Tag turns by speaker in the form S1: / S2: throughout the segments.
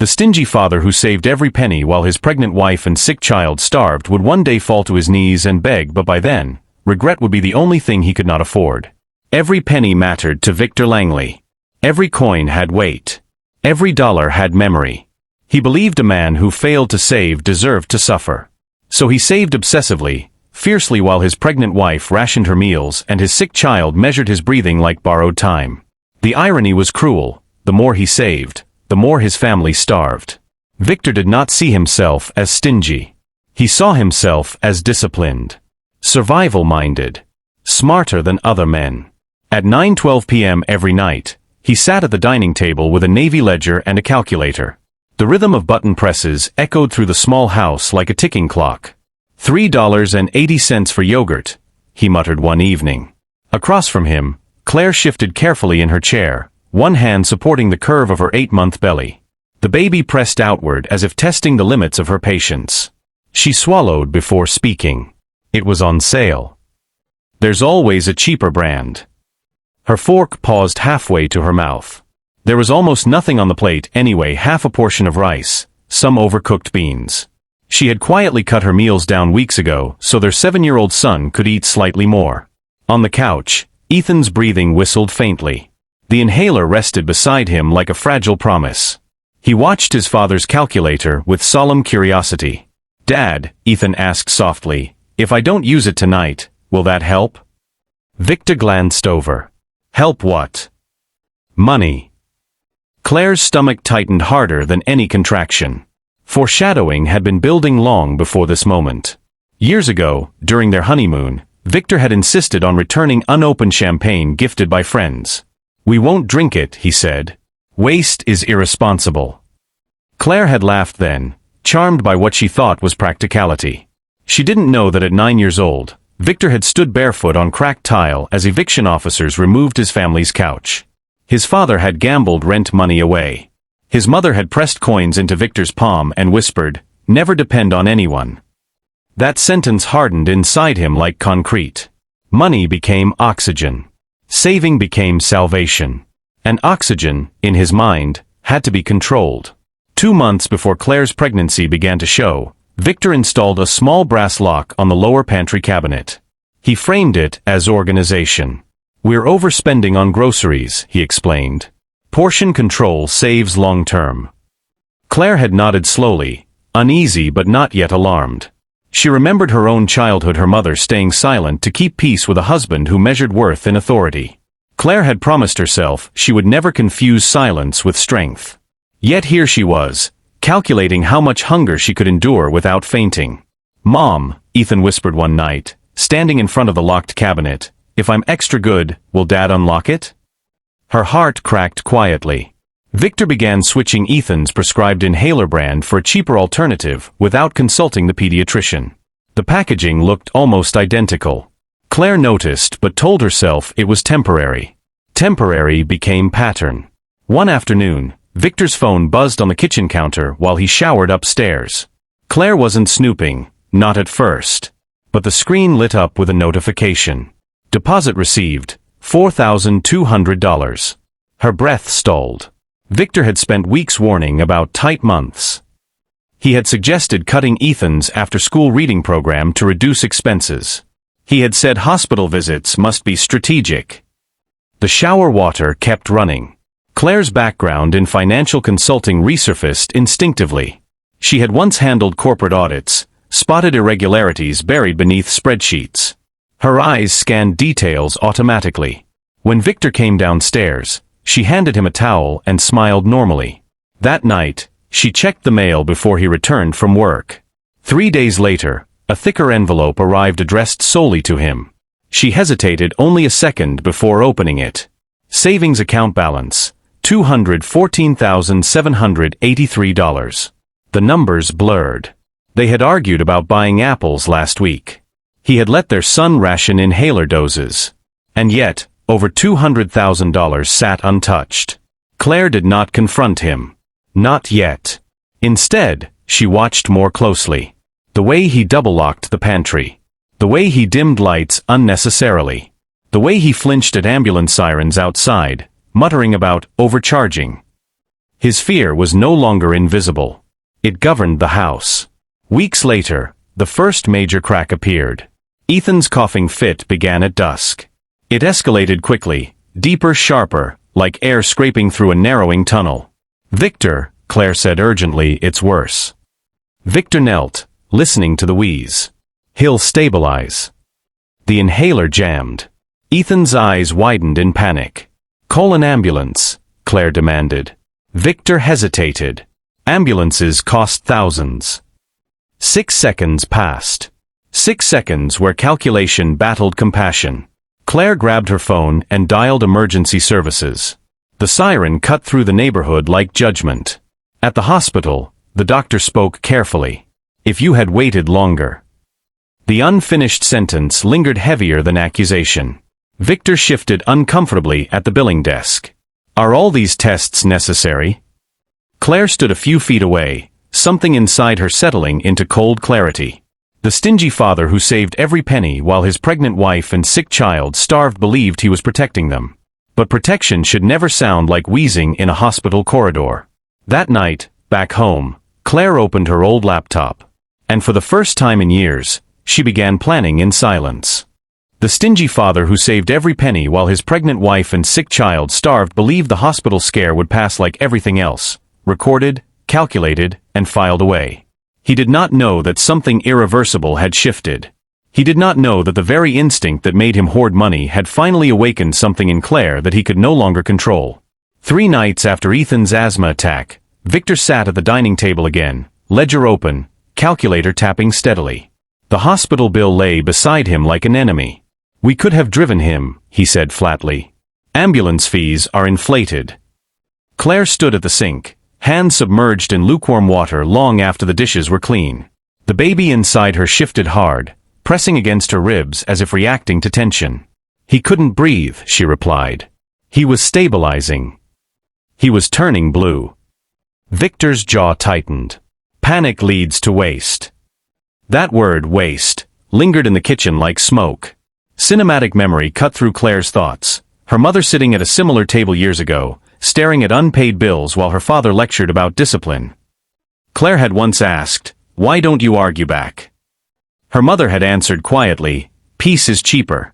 S1: The stingy father who saved every penny while his pregnant wife and sick child starved would one day fall to his knees and beg, but by then, regret would be the only thing he could not afford. Every penny mattered to Victor Langley. Every coin had weight. Every dollar had memory. He believed a man who failed to save deserved to suffer. So he saved obsessively, fiercely, while his pregnant wife rationed her meals and his sick child measured his breathing like borrowed time. The irony was cruel. The more he saved, the more his family starved. Victor did not see himself as stingy. He saw himself as disciplined, survival-minded, smarter than other men. At 9:12 p.m. every night, he sat at the dining table with a Navy ledger and a calculator. The rhythm of button presses echoed through the small house like a ticking clock. $3.80 for yogurt, he muttered one evening. Across from him, Claire shifted carefully in her chair, one hand supporting the curve of her 8-month belly. The baby pressed outward as if testing the limits of her patience. She swallowed before speaking. It was on sale. There's always a cheaper brand. Her fork paused halfway to her mouth. There was almost nothing on the plate anyway, half a portion of rice, some overcooked beans. She had quietly cut her meals down weeks ago so their 7-year-old son could eat slightly more. On the couch, Ethan's breathing whistled faintly. The inhaler rested beside him like a fragile promise. He watched his father's calculator with solemn curiosity. "Dad," Ethan asked softly, "if I don't use it tonight, will that help?" Victor glanced over. "Help what?" "Money." Claire's stomach tightened harder than any contraction. Foreshadowing had been building long before this moment. Years ago, during their honeymoon, Victor had insisted on returning unopened champagne gifted by friends. "We won't drink it," he said. "Waste is irresponsible." Claire had laughed then, charmed by what she thought was practicality. She didn't know that at 9 years old, Victor had stood barefoot on cracked tile as eviction officers removed his family's couch. His father had gambled rent money away. His mother had pressed coins into Victor's palm and whispered, "Never depend on anyone." That sentence hardened inside him like concrete. Money became oxygen. Saving became salvation. And oxygen, in his mind, had to be controlled. 2 months before Claire's pregnancy began to show, Victor installed a small brass lock on the lower pantry cabinet. He framed it as organization. "We're overspending on groceries," he explained. "Portion control saves long-term." Claire had nodded slowly, uneasy but not yet alarmed. She remembered her own childhood, her mother staying silent to keep peace with a husband who measured worth in authority. Claire had promised herself she would never confuse silence with strength. Yet here she was, calculating how much hunger she could endure without fainting. "Mom," Ethan whispered one night, standing in front of the locked cabinet, "if I'm extra good, will Dad unlock it?" Her heart cracked quietly. Victor began switching Ethan's prescribed inhaler brand for a cheaper alternative without consulting the pediatrician. The packaging looked almost identical. Claire noticed but told herself it was temporary. Temporary became pattern. One afternoon, Victor's phone buzzed on the kitchen counter while he showered upstairs. Claire wasn't snooping, not at first. But the screen lit up with a notification. Deposit received, $4,200. Her breath stalled. Victor had spent weeks warning about tight months. He had suggested cutting Ethan's after-school reading program to reduce expenses. He had said hospital visits must be strategic. The shower water kept running. Claire's background in financial consulting resurfaced instinctively. She had once handled corporate audits, spotted irregularities buried beneath spreadsheets. Her eyes scanned details automatically. When Victor came downstairs, she handed him a towel and smiled normally. That night, she checked the mail before he returned from work. 3 days later, a thicker envelope arrived addressed solely to him. She hesitated only a second before opening it. Savings account balance, $214,783. The numbers blurred. They had argued about buying apples last week. He had let their son ration inhaler doses. And yet, over $200,000 sat untouched. Claire did not confront him. Not yet. Instead, she watched more closely. The way he double-locked the pantry. The way he dimmed lights unnecessarily. The way he flinched at ambulance sirens outside, muttering about overcharging. His fear was no longer invisible. It governed the house. Weeks later, the first major crack appeared. Ethan's coughing fit began at dusk. It escalated quickly, deeper, sharper, like air scraping through a narrowing tunnel. "Victor," Claire said urgently, "it's worse." Victor knelt, listening to the wheeze. "He'll stabilize." The inhaler jammed. Ethan's eyes widened in panic. "Call an ambulance," Claire demanded. Victor hesitated. Ambulances cost thousands. 6 seconds passed. 6 seconds where calculation battled compassion. Claire grabbed her phone and dialed emergency services. The siren cut through the neighborhood like judgment. At the hospital, the doctor spoke carefully. "If you had waited longer." The unfinished sentence lingered heavier than accusation. Victor shifted uncomfortably at the billing desk. "Are all these tests necessary?" Claire stood a few feet away, something inside her settling into cold clarity. The stingy father who saved every penny while his pregnant wife and sick child starved believed he was protecting them. But protection should never sound like wheezing in a hospital corridor. That night, back home, Claire opened her old laptop. And for the first time in years, she began planning in silence. The stingy father who saved every penny while his pregnant wife and sick child starved believed the hospital scare would pass like everything else, recorded, calculated, and filed away. He did not know that something irreversible had shifted. He did not know that the very instinct that made him hoard money had finally awakened something in Claire that he could no longer control. 3 nights after Ethan's asthma attack, Victor sat at the dining table again, ledger open, calculator tapping steadily. The hospital bill lay beside him like an enemy. "We could have driven him," he said flatly. "Ambulance fees are inflated." Claire stood at the sink, hands submerged in lukewarm water long after the dishes were clean. The baby inside her shifted hard, pressing against her ribs as if reacting to tension. "He couldn't breathe," she replied. "He was stabilizing." He was turning blue. Victor's jaw tightened. Panic leads to waste. That word, waste, lingered in the kitchen like smoke. Cinematic memory cut through Claire's thoughts. Her mother sitting at a similar table years ago, staring at unpaid bills while her father lectured about discipline. Claire had once asked, "Why don't you argue back?" Her mother had answered quietly, "Peace is cheaper."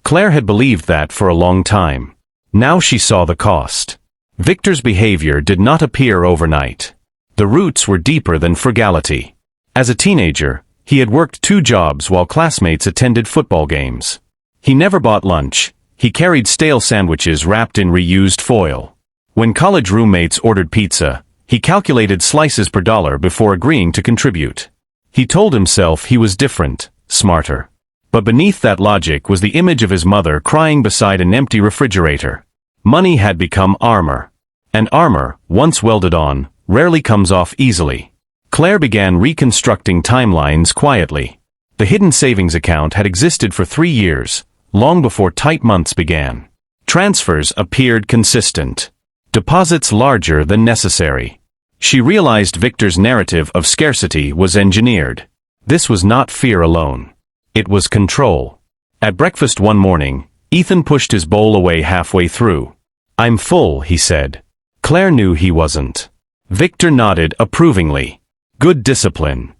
S1: Claire had believed that for a long time. Now she saw the cost. Victor's behavior did not appear overnight. The roots were deeper than frugality. As a teenager, he had worked 2 jobs while classmates attended football games. He never bought lunch. He carried stale sandwiches wrapped in reused foil. When college roommates ordered pizza, he calculated slices per dollar before agreeing to contribute. He told himself he was different, smarter. But beneath that logic was the image of his mother crying beside an empty refrigerator. Money had become armor. And armor, once welded on, rarely comes off easily. Claire began reconstructing timelines quietly. The hidden savings account had existed for 3 years, long before tight months began. Transfers appeared consistent. Deposits larger than necessary. She realized Victor's narrative of scarcity was engineered. This was not fear alone. It was control. At breakfast one morning, Ethan pushed his bowl away halfway through. "I'm full," he said. Claire knew he wasn't. Victor nodded approvingly. Good discipline.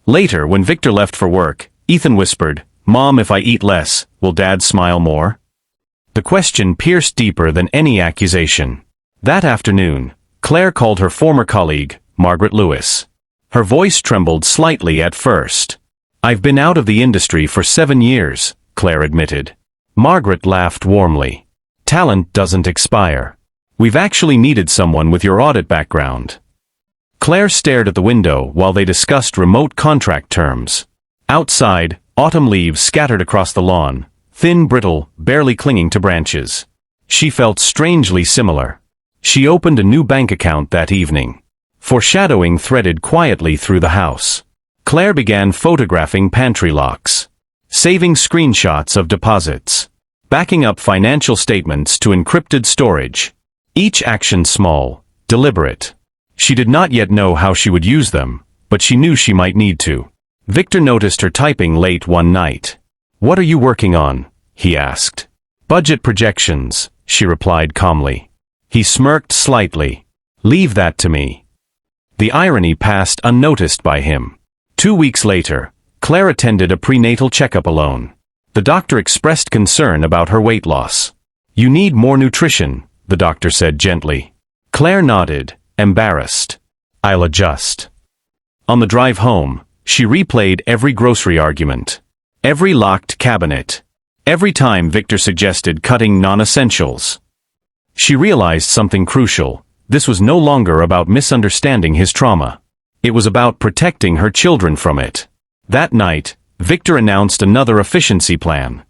S1: Later, when Victor left for work, Ethan whispered, "Mom, if I eat less, will Dad smile more?" The question pierced deeper than any accusation. That afternoon, Claire called her former colleague, Margaret Lewis. Her voice trembled slightly at first. "I've been out of the industry for 7 years, Claire admitted. Margaret laughed warmly. "Talent doesn't expire. We've actually needed someone with your audit background." Claire stared at the window while they discussed remote contract terms. Outside, autumn leaves scattered across the lawn, thin, brittle, barely clinging to branches. She felt strangely similar. She opened a new bank account that evening. Foreshadowing threaded quietly through the house. Claire began photographing pantry locks, saving screenshots of deposits, backing up financial statements to encrypted storage. Each action small, deliberate. She did not yet know how she would use them, but she knew she might need to. Victor noticed her typing late one night. "What are you working on?" he asked. "Budget projections," she replied calmly. He smirked slightly. Leave that to me. The irony passed unnoticed by him. 2 weeks later, Claire attended a prenatal checkup alone. The doctor expressed concern about her weight loss. You need more nutrition, the doctor said gently. Claire nodded, embarrassed. I'll adjust. On the drive home, she replayed every grocery argument. Every locked cabinet. Every time Victor suggested cutting non-essentials. She realized something crucial. This was no longer about misunderstanding his trauma. It was about protecting her children from it. That night, Victor announced another efficiency plan.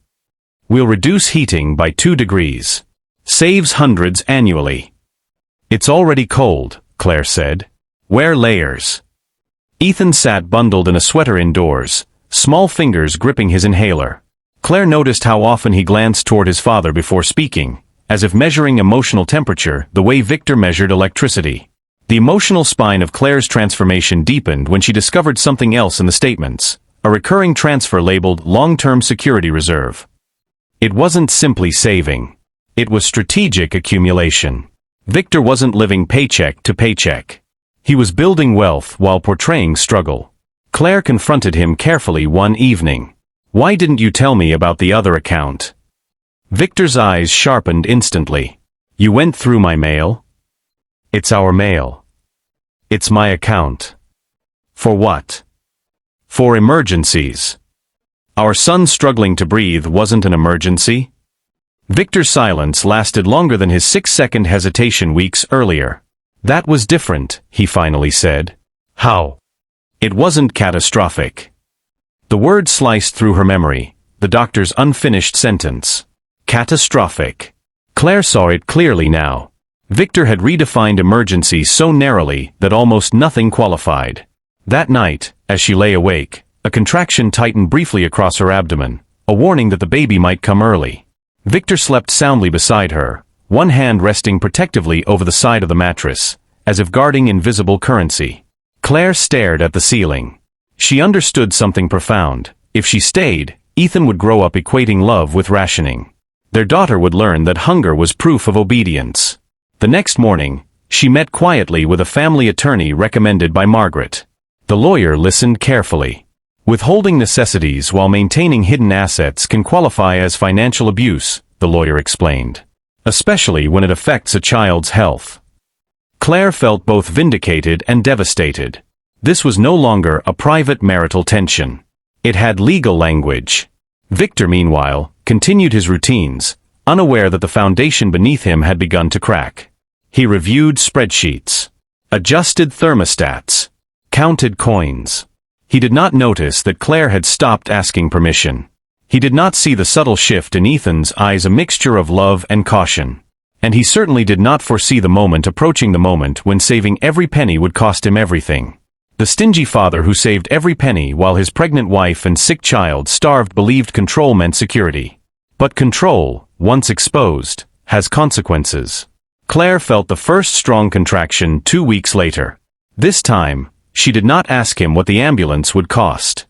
S1: We'll reduce heating by 2 degrees. Saves hundreds annually. It's already cold, Claire said. Wear layers. Ethan sat bundled in a sweater indoors, small fingers gripping his inhaler. Claire noticed how often he glanced toward his father before speaking, as if measuring emotional temperature the way Victor measured electricity. The emotional spine of Claire's transformation deepened when she discovered something else in the statements, a recurring transfer labeled long-term security reserve. It wasn't simply saving. It was strategic accumulation. Victor wasn't living paycheck to paycheck. He was building wealth while portraying struggle. Claire confronted him carefully one evening. Why didn't you tell me about the other account? Victor's eyes sharpened instantly. You went through my mail? It's our mail. It's my account. For what? For emergencies. Our son struggling to breathe wasn't an emergency? Victor's silence lasted longer than his 6-second hesitation weeks earlier. That was different, he finally said. How? It wasn't catastrophic. The word sliced through her memory, the doctor's unfinished sentence. Catastrophic. Claire saw it clearly now. Victor had redefined emergency so narrowly that almost nothing qualified. That night, as she lay awake, a contraction tightened briefly across her abdomen, a warning that the baby might come early. Victor slept soundly beside her, one hand resting protectively over the side of the mattress, as if guarding invisible currency. Claire stared at the ceiling. She understood something profound. If she stayed, Ethan would grow up equating love with rationing. Their daughter would learn that hunger was proof of obedience. The next morning, she met quietly with a family attorney recommended by Margaret. The lawyer listened carefully. Withholding necessities while maintaining hidden assets can qualify as financial abuse, the lawyer explained. Especially when it affects a child's health. Claire felt both vindicated and devastated. This was no longer a private marital tension. It had legal language. Victor, meanwhile, continued his routines, unaware that the foundation beneath him had begun to crack. He reviewed spreadsheets, adjusted thermostats, counted coins. He did not notice that Claire had stopped asking permission. He did not see the subtle shift in Ethan's eyes, a mixture of love and caution. And he certainly did not foresee the moment approaching, the moment when saving every penny would cost him everything. The stingy father who saved every penny while his pregnant wife and sick child starved believed control meant security. But control, once exposed, has consequences. Claire felt the first strong contraction 2 weeks later. This time, she did not ask him what the ambulance would cost.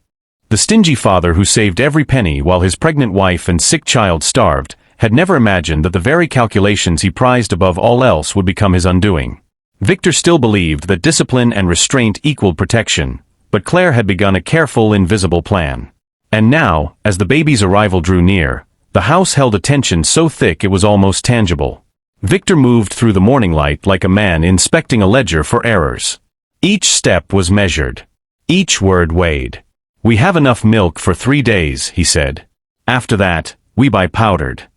S1: The stingy father who saved every penny while his pregnant wife and sick child starved had never imagined that the very calculations he prized above all else would become his undoing. Victor still believed that discipline and restraint equaled protection, but Claire had begun a careful, invisible plan. And now, as the baby's arrival drew near, the house held a tension so thick it was almost tangible. Victor moved through the morning light like a man inspecting a ledger for errors. Each step was measured. Each word weighed. We have enough milk for 3 days, he said. After that, we buy powdered.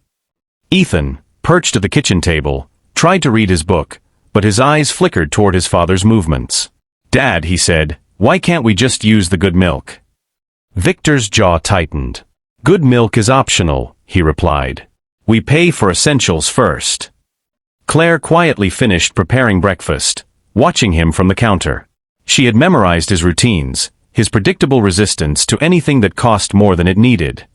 S1: Ethan, perched at the kitchen table, tried to read his book, but his eyes flickered toward his father's movements. Dad, he said, why can't we just use the good milk? Victor's jaw tightened. Good milk is optional, he replied. We pay for essentials first. Claire quietly finished preparing breakfast, watching him from the counter. She had memorized his routines, his predictable resistance to anything that cost more than it needed.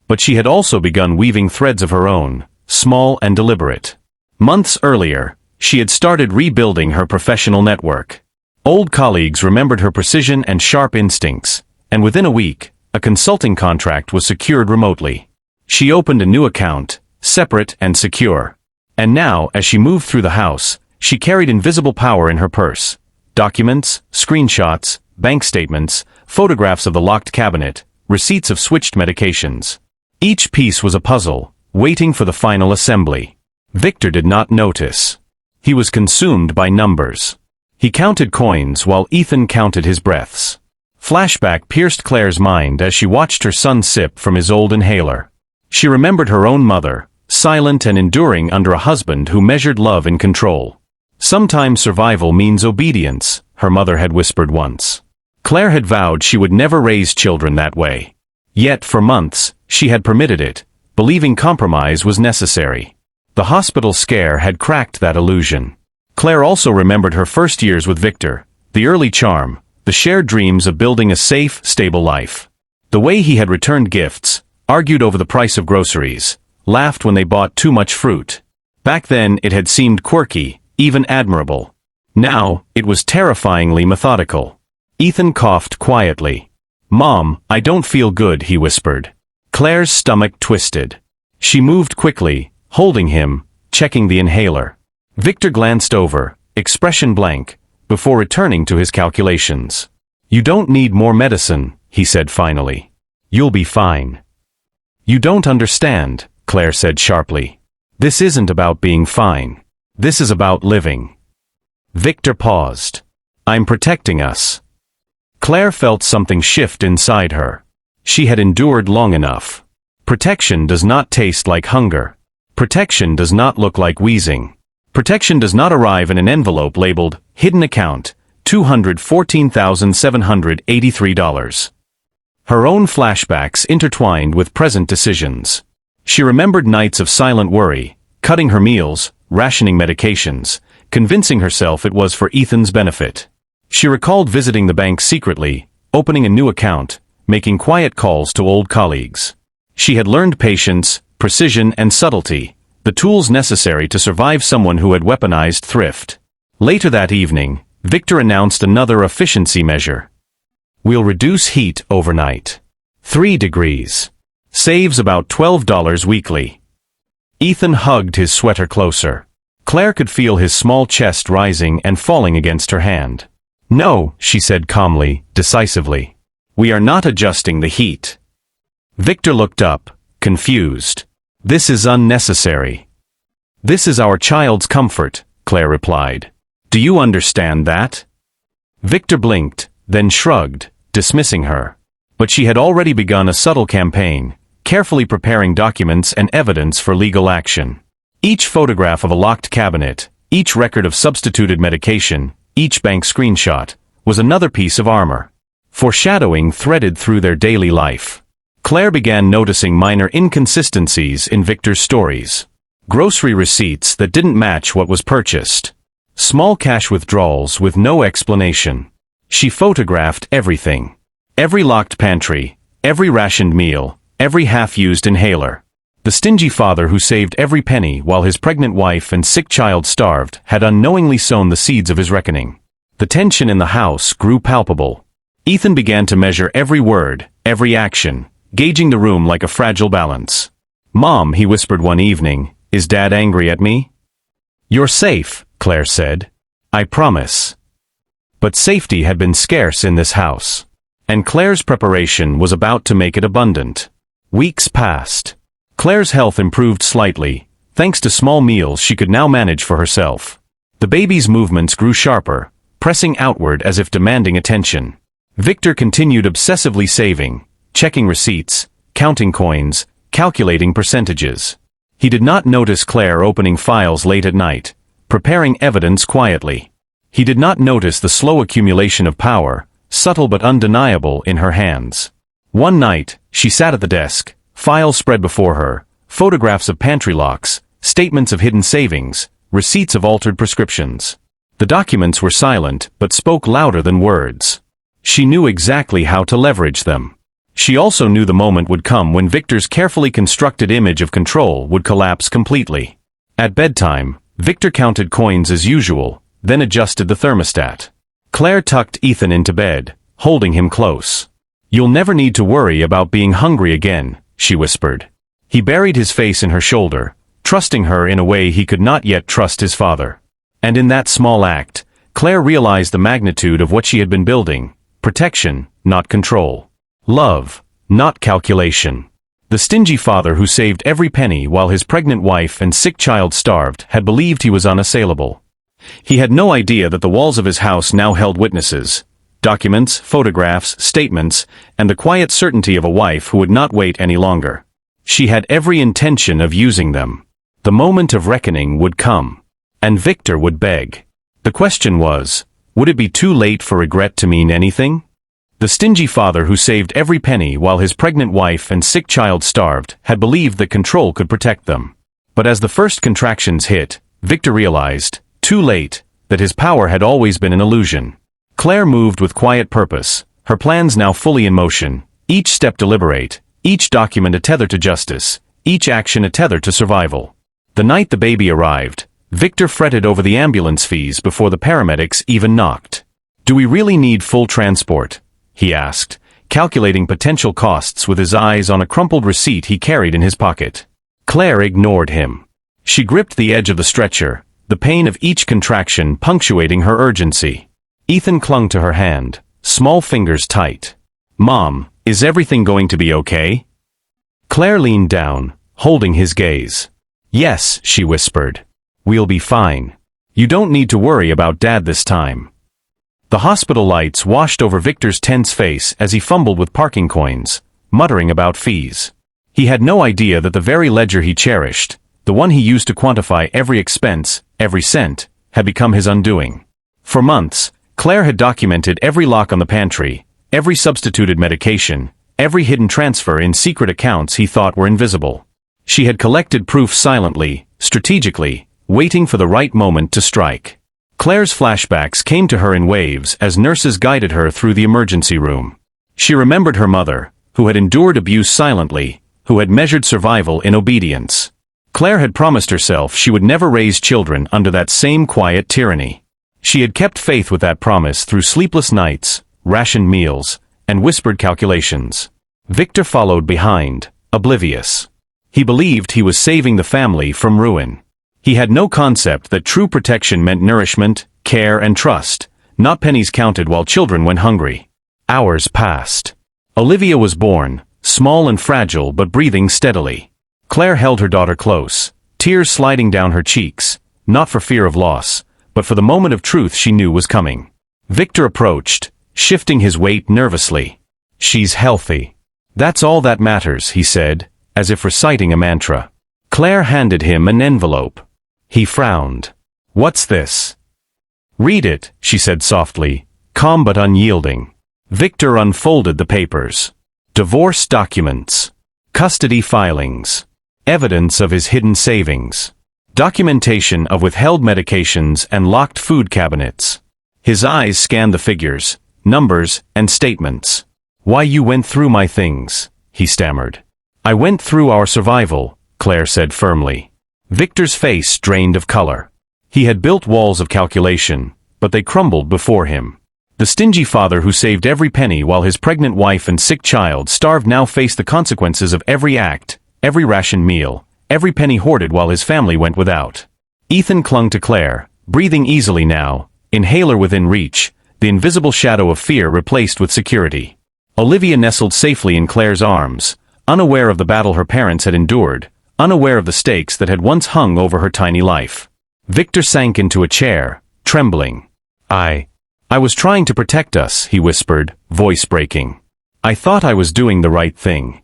S1: But she had also begun weaving threads of her own, small and deliberate. Months earlier, she had started rebuilding her professional network. Old colleagues remembered her precision and sharp instincts, and within a week, a consulting contract was secured remotely. She opened a new account, separate and secure. And now, as she moved through the house, She carried invisible power in her purse. Documents, screenshots, bank statements, photographs of the locked cabinet, receipts of switched medications. Each piece was a puzzle, waiting for the final assembly. Victor did not notice. He was consumed by numbers. He counted coins while Ethan counted his breaths. Flashback pierced Claire's mind as she watched her son sip from his old inhaler. She remembered her own mother, silent and enduring under a husband who measured love in control. Sometimes survival means obedience, her mother had whispered once. Claire had vowed she would never raise children that way. Yet, for months, she had permitted it, believing compromise was necessary. The hospital scare had cracked that illusion. Claire also remembered her first years with Victor, the early charm, the shared dreams of building a safe, stable life. The way he had returned gifts, argued over the price of groceries, laughed when they bought too much fruit. Back then it had seemed quirky, even admirable. Now, it was terrifyingly methodical. Ethan coughed quietly. "Mom, I don't feel good," he whispered. Claire's stomach twisted. She moved quickly, holding him, checking the inhaler. Victor glanced over, expression blank, before returning to his calculations. "You don't need more medicine," he said finally. "You'll be fine." "You don't understand," Claire said sharply. "This isn't about being fine. This is about living." Victor paused. "I'm protecting us." Claire felt something shift inside her. She had endured long enough. Protection does not taste like hunger. Protection does not look like wheezing. Protection does not arrive in an envelope labeled, "Hidden Account, $214,783. Her own flashbacks intertwined with present decisions. She remembered nights of silent worry, cutting her meals, rationing medications, convincing herself it was for Ethan's benefit. She recalled visiting the bank secretly, opening a new account, making quiet calls to old colleagues. She had learned patience, precision, and subtlety, the tools necessary to survive someone who had weaponized thrift. Later that evening, Victor announced another efficiency measure. "We'll reduce heat overnight. 3 degrees. Saves about $12 weekly." Ethan hugged his sweater closer. Claire could feel his small chest rising and falling against her hand. "No," she said calmly, decisively. "We are not adjusting the heat." Victor looked up, confused. "This is unnecessary." "This is our child's comfort," Claire replied. "Do you understand that?" Victor blinked, then shrugged, dismissing her. But she had already begun a subtle campaign, carefully preparing documents and evidence for legal action. Each photograph of a locked cabinet, each record of substituted medication, each bank screenshot, was another piece of armor. Foreshadowing threaded through their daily life. Claire began noticing minor inconsistencies in Victor's stories. Grocery receipts that didn't match what was purchased. Small cash withdrawals with no explanation. She photographed everything. Every locked pantry, every rationed meal, every half-used inhaler. The stingy father who saved every penny while his pregnant wife and sick child starved had unknowingly sown the seeds of his reckoning. The tension in the house grew palpable. Ethan began to measure every word, every action, gauging the room like a fragile balance. "Mom," he whispered one evening, "is Dad angry at me?" "You're safe," Claire said. "I promise." But safety had been scarce in this house. And Claire's preparation was about to make it abundant. Weeks passed. Claire's health improved slightly, thanks to small meals she could now manage for herself. The baby's movements grew sharper, pressing outward as if demanding attention. Victor continued obsessively saving, checking receipts, counting coins, calculating percentages. He did not notice Claire opening files late at night, preparing evidence quietly. He did not notice the slow accumulation of power, subtle but undeniable, in her hands. One night, she sat at the desk, files spread before her, photographs of pantry locks, statements of hidden savings, receipts of altered prescriptions. The documents were silent but spoke louder than words. She knew exactly how to leverage them. She also knew the moment would come when Victor's carefully constructed image of control would collapse completely. At bedtime, Victor counted coins as usual, then adjusted the thermostat. Claire tucked Ethan into bed, holding him close. "You'll never need to worry about being hungry again," she whispered. He buried his face in her shoulder, trusting her in a way he could not yet trust his father. And in that small act, Claire realized the magnitude of what she had been building: protection, not control. Love, not calculation. The stingy father who saved every penny while his pregnant wife and sick child starved had believed he was unassailable. He had no idea that the walls of his house now held witnesses, documents, photographs, statements, and the quiet certainty of a wife who would not wait any longer. She had every intention of using them. The moment of reckoning would come. And Victor would beg. The question was, would it be too late for regret to mean anything? The stingy father who saved every penny while his pregnant wife and sick child starved had believed that control could protect them. But as the first contractions hit, Victor realized, too late, that his power had always been an illusion. Claire moved with quiet purpose, her plans now fully in motion, each step deliberate, each document a tether to justice, each action a tether to survival. The night the baby arrived, Victor fretted over the ambulance fees before the paramedics even knocked. "Do we really need full transport?" he asked, calculating potential costs with his eyes on a crumpled receipt he carried in his pocket. Claire ignored him. She gripped the edge of the stretcher, the pain of each contraction punctuating her urgency. Ethan clung to her hand, small fingers tight. "Mom, is everything going to be okay?" Claire leaned down, holding his gaze. "Yes," she whispered. "We'll be fine. You don't need to worry about Dad this time." The hospital lights washed over Victor's tense face as he fumbled with parking coins, muttering about fees. He had no idea that the very ledger he cherished, the one he used to quantify every expense, every cent, had become his undoing. For months, Claire had documented every lock on the pantry, every substituted medication, every hidden transfer in secret accounts he thought were invisible. She had collected proof silently, strategically, waiting for the right moment to strike. Claire's flashbacks came to her in waves as nurses guided her through the emergency room. She remembered her mother, who had endured abuse silently, who had measured survival in obedience. Claire had promised herself she would never raise children under that same quiet tyranny. She had kept faith with that promise through sleepless nights, rationed meals, and whispered calculations. Victor followed behind, oblivious. He believed he was saving the family from ruin. He had no concept that true protection meant nourishment, care, and trust, not pennies counted while children went hungry. Hours passed. Olivia was born, small and fragile but breathing steadily. Claire held her daughter close, tears sliding down her cheeks, not for fear of loss, but for the moment of truth she knew was coming. Victor approached, shifting his weight nervously. "She's healthy. That's all that matters," he said, as if reciting a mantra. Claire handed him an envelope. He frowned. "What's this?" "Read it," she said softly, calm but unyielding. Victor unfolded the papers. Divorce documents. Custody filings. Evidence of his hidden savings. Documentation of withheld medications and locked food cabinets. His eyes scanned the figures, numbers, and statements. "Why you went through my things," he stammered. "I went through our survival," Claire said firmly. Victor's face drained of color. He had built walls of calculation, but they crumbled before him. The stingy father who saved every penny while his pregnant wife and sick child starved now faced the consequences of every act, every rationed meal, every penny hoarded while his family went without. Ethan clung to Claire, breathing easily now, inhaler within reach, the invisible shadow of fear replaced with security. Olivia nestled safely in Claire's arms, unaware of the battle her parents had endured, unaware of the stakes that had once hung over her tiny life. Victor sank into a chair, trembling. I was trying to protect us," he whispered, voice breaking. "I thought I was doing the right thing."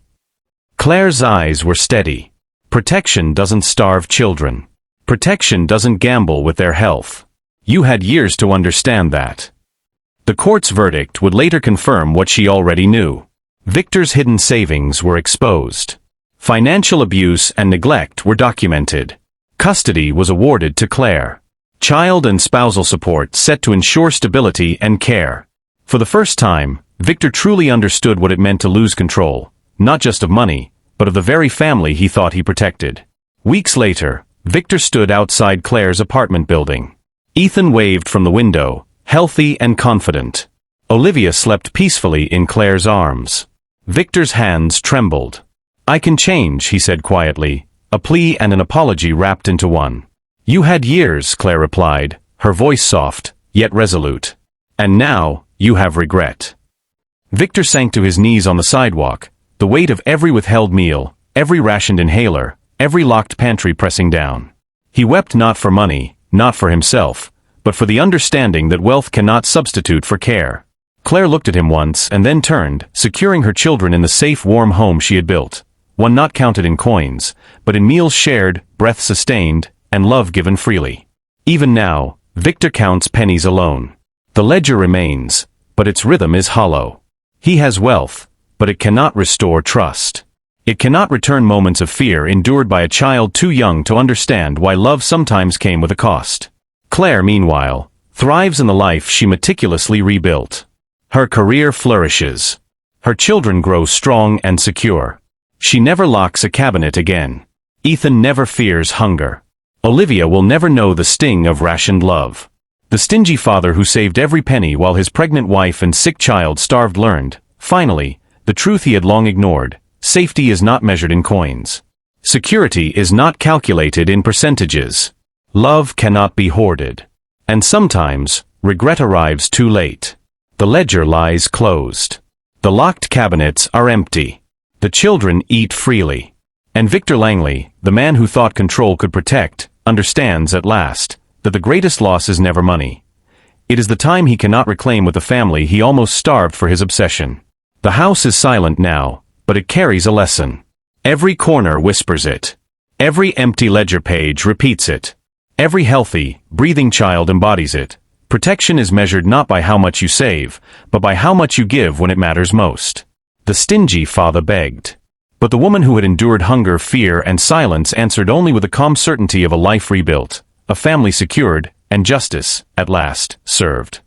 S1: Claire's eyes were steady. Protection doesn't starve children. Protection doesn't gamble with their health. You had years to understand that. The court's verdict would later confirm what she already knew. Victor's hidden savings were exposed. Financial abuse and neglect were documented. Custody was awarded to Claire. Child and spousal support set to ensure stability and care. For the first time, Victor truly understood what it meant to lose control, not just of money, but of the very family he thought he protected. Weeks later, Victor stood outside Claire's apartment building. Ethan waved from the window, healthy and confident. Olivia slept peacefully in Claire's arms. Victor's hands trembled. "I can change," he said quietly, a plea and an apology wrapped into one. "You had years," Claire replied, her voice soft, yet resolute. "And now, you have regret." Victor sank to his knees on the sidewalk, the weight of every withheld meal, every rationed inhaler, every locked pantry pressing down. He wept not for money, not for himself, but for the understanding that wealth cannot substitute for care. Claire looked at him once and then turned, securing her children in the safe, warm home she had built, one not counted in coins, but in meals shared, breath sustained, and love given freely. Even now, Victor counts pennies alone. The ledger remains, but its rhythm is hollow. He has wealth, but it cannot restore trust. It cannot return moments of fear endured by a child too young to understand why love sometimes came with a cost. Claire, meanwhile, thrives in the life she meticulously rebuilt. Her career flourishes. Her children grow strong and secure. She never locks a cabinet again. Ethan never fears hunger. Olivia will never know the sting of rationed love. The stingy father who saved every penny while his pregnant wife and sick child starved learned, finally, the truth he had long ignored: safety is not measured in coins. Security is not calculated in percentages. Love cannot be hoarded. And sometimes, regret arrives too late. The ledger lies closed. The locked cabinets are empty. The children eat freely. And Victor Langley, the man who thought control could protect, understands at last that the greatest loss is never money. It is the time he cannot reclaim with the family he almost starved for his obsession. The house is silent now, but it carries a lesson. Every corner whispers it. Every empty ledger page repeats it. Every healthy, breathing child embodies it. Protection is measured not by how much you save, but by how much you give when it matters most. The stingy father begged. But the woman who had endured hunger, fear, and silence answered only with the calm certainty of a life rebuilt, a family secured, and justice, at last, served.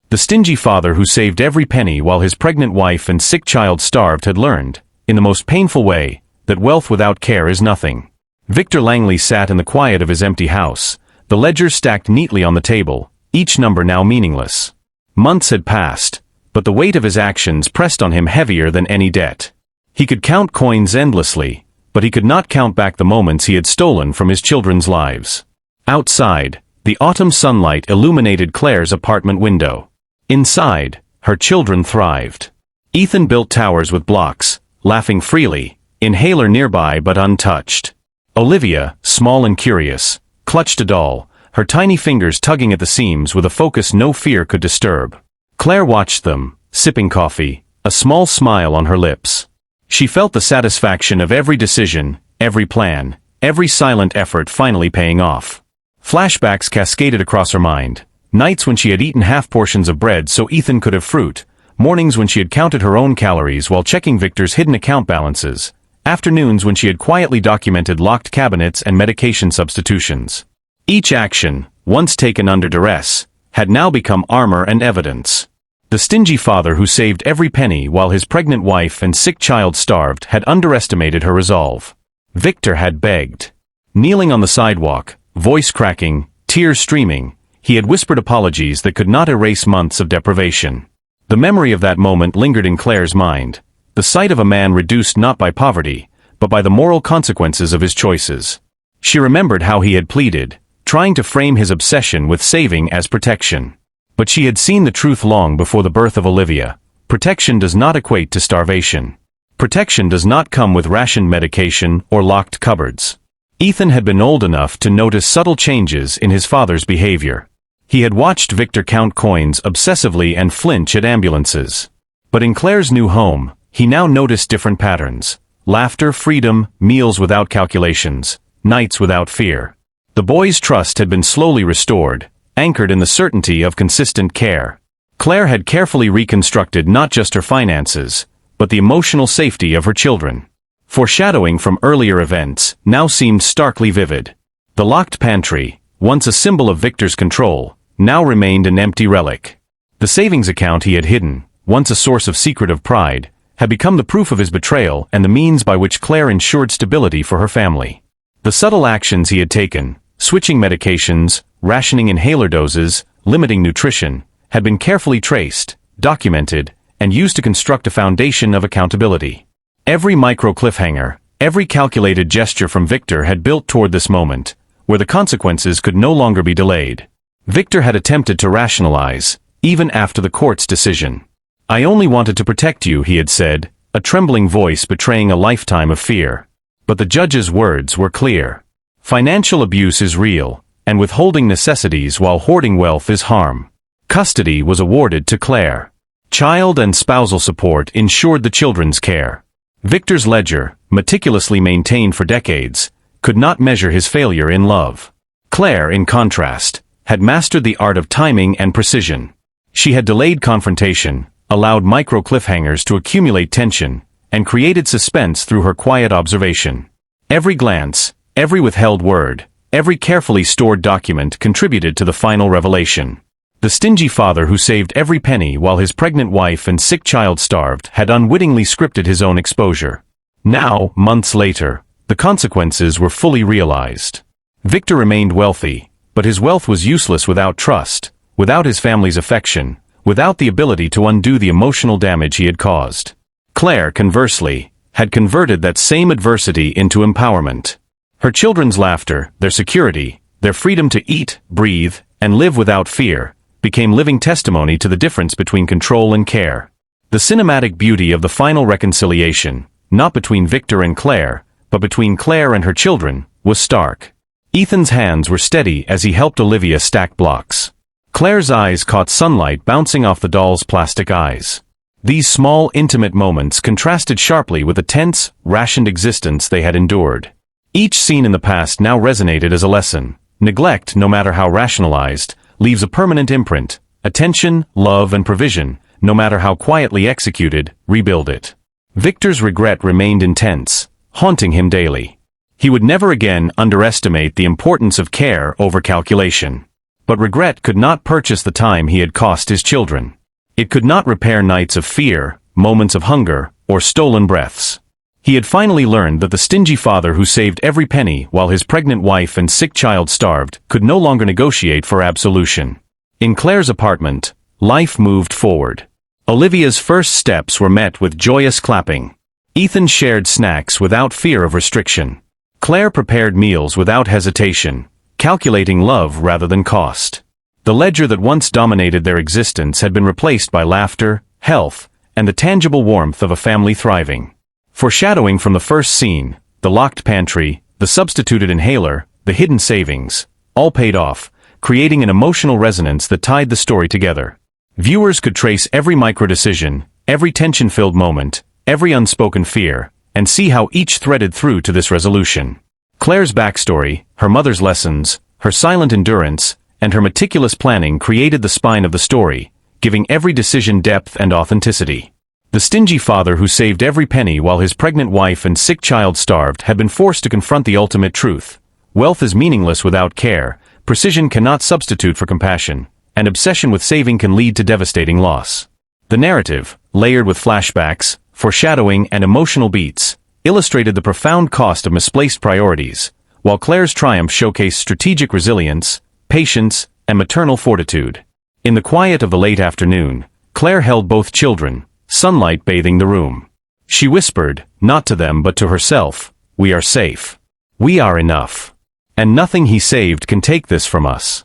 S1: The stingy father who saved every penny while his pregnant wife and sick child starved had learned, in the most painful way, that wealth without care is nothing. Victor Langley sat in the quiet of his empty house, the ledgers stacked neatly on the table, each number now meaningless. Months had passed, but the weight of his actions pressed on him heavier than any debt. He could count coins endlessly, but he could not count back the moments he had stolen from his children's lives. Outside, the autumn sunlight illuminated Claire's apartment window. Inside, her children thrived. Ethan built towers with blocks, laughing freely, inhaler nearby but untouched. Olivia, small and curious, clutched a doll, her tiny fingers tugging at the seams with a focus no fear could disturb. Claire watched them, sipping coffee, a small smile on her lips. She felt the satisfaction of every decision, every plan, every silent effort finally paying off. Flashbacks cascaded across her mind. Nights when she had eaten half portions of bread so Ethan could have fruit, mornings when she had counted her own calories while checking Victor's hidden account balances, afternoons when she had quietly documented locked cabinets and medication substitutions. Each action, once taken under duress, had now become armor and evidence. The stingy father who saved every penny while his pregnant wife and sick child starved had underestimated her resolve. Victor had begged. Kneeling on the sidewalk, voice cracking, tears streaming, he had whispered apologies that could not erase months of deprivation. The memory of that moment lingered in Claire's mind, the sight of a man reduced not by poverty, but by the moral consequences of his choices. She remembered how he had pleaded, trying to frame his obsession with saving as protection. But she had seen the truth long before the birth of Olivia. Protection does not equate to starvation. Protection does not come with rationed medication or locked cupboards. Ethan had been old enough to notice subtle changes in his father's behavior. He had watched Victor count coins obsessively and flinch at ambulances. But in Claire's new home, he now noticed different patterns: laughter, freedom, meals without calculations, nights without fear. The boy's trust had been slowly restored, anchored in the certainty of consistent care. Claire had carefully reconstructed not just her finances, but the emotional safety of her children. Foreshadowing from earlier events now seemed starkly vivid. The locked pantry, once a symbol of Victor's control, now remained an empty relic. The savings account he had hidden, once a source of secretive pride, had become the proof of his betrayal and the means by which Claire ensured stability for her family. The subtle actions he had taken, switching medications, rationing inhaler doses, limiting nutrition, had been carefully traced, documented, and used to construct a foundation of accountability. Every micro cliffhanger, every calculated gesture from Victor had built toward this moment, where the consequences could no longer be delayed. Victor had attempted to rationalize, even after the court's decision. "I only wanted to protect you," he had said, a trembling voice betraying a lifetime of fear. But the judge's words were clear. Financial abuse is real, and withholding necessities while hoarding wealth is harm. Custody was awarded to Claire. Child and spousal support ensured the children's care. Victor's ledger, meticulously maintained for decades, could not measure his failure in love. Claire, in contrast, had mastered the art of timing and precision. She had delayed confrontation, allowed micro-cliffhangers to accumulate tension, and created suspense through her quiet observation. Every glance, every withheld word, every carefully stored document contributed to the final revelation. The stingy father who saved every penny while his pregnant wife and sick child starved had unwittingly scripted his own exposure. Now, months later, the consequences were fully realized. Victor remained wealthy, but his wealth was useless without trust, without his family's affection, without the ability to undo the emotional damage he had caused. Claire, conversely, had converted that same adversity into empowerment. Her children's laughter, their security, their freedom to eat, breathe, and live without fear, became living testimony to the difference between control and care. The cinematic beauty of the final reconciliation, not between Victor and Claire, but between Claire and her children, was stark. Ethan's hands were steady as he helped Olivia stack blocks. Claire's eyes caught sunlight bouncing off the doll's plastic eyes. These small, intimate moments contrasted sharply with the tense, rationed existence they had endured. Each scene in the past now resonated as a lesson. Neglect, no matter how rationalized, leaves a permanent imprint. Attention, love, and provision, no matter how quietly executed, rebuild it. Victor's regret remained intense, haunting him daily. He would never again underestimate the importance of care over calculation. But regret could not purchase the time he had cost his children. It could not repair nights of fear, moments of hunger, or stolen breaths. He had finally learned that the stingy father who saved every penny while his pregnant wife and sick child starved could no longer negotiate for absolution. In Claire's apartment, life moved forward. Olivia's first steps were met with joyous clapping. Ethan shared snacks without fear of restriction. Claire prepared meals without hesitation, calculating love rather than cost. The ledger that once dominated their existence had been replaced by laughter, health, and the tangible warmth of a family thriving. Foreshadowing from the first scene, the locked pantry, the substituted inhaler, the hidden savings, all paid off, creating an emotional resonance that tied the story together. Viewers could trace every micro-decision, every tension-filled moment, every unspoken fear, and see how each threaded through to this resolution. Claire's backstory, her mother's lessons, her silent endurance, and her meticulous planning created the spine of the story, giving every decision depth and authenticity. The stingy father who saved every penny while his pregnant wife and sick child starved had been forced to confront the ultimate truth. Wealth is meaningless without care, precision cannot substitute for compassion, and obsession with saving can lead to devastating loss. The narrative, layered with flashbacks, foreshadowing, and emotional beats, illustrated the profound cost of misplaced priorities, while Claire's triumph showcased strategic resilience, patience, and maternal fortitude. In the quiet of the late afternoon, Claire held both children, sunlight bathing the room. She whispered, not to them but to herself, "We are safe. We are enough. And nothing he saved can take this from us."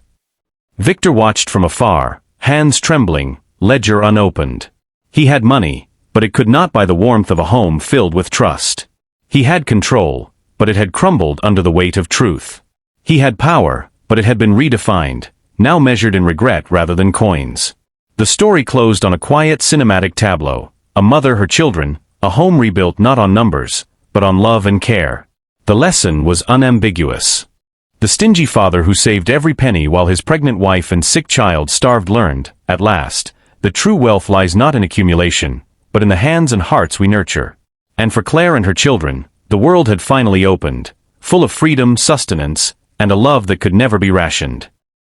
S1: Victor watched from afar, hands trembling, ledger unopened. He had money, but it could not buy the warmth of a home filled with trust. He had control, but it had crumbled under the weight of truth. He had power, but it had been redefined, now measured in regret rather than coins. The story closed on a quiet cinematic tableau, a mother, her children, a home rebuilt not on numbers, but on love and care. The lesson was unambiguous. The stingy father who saved every penny while his pregnant wife and sick child starved learned, at last, that true wealth lies not in accumulation, but in the hands and hearts we nurture. And for Claire and her children, the world had finally opened, full of freedom, sustenance, and a love that could never be rationed.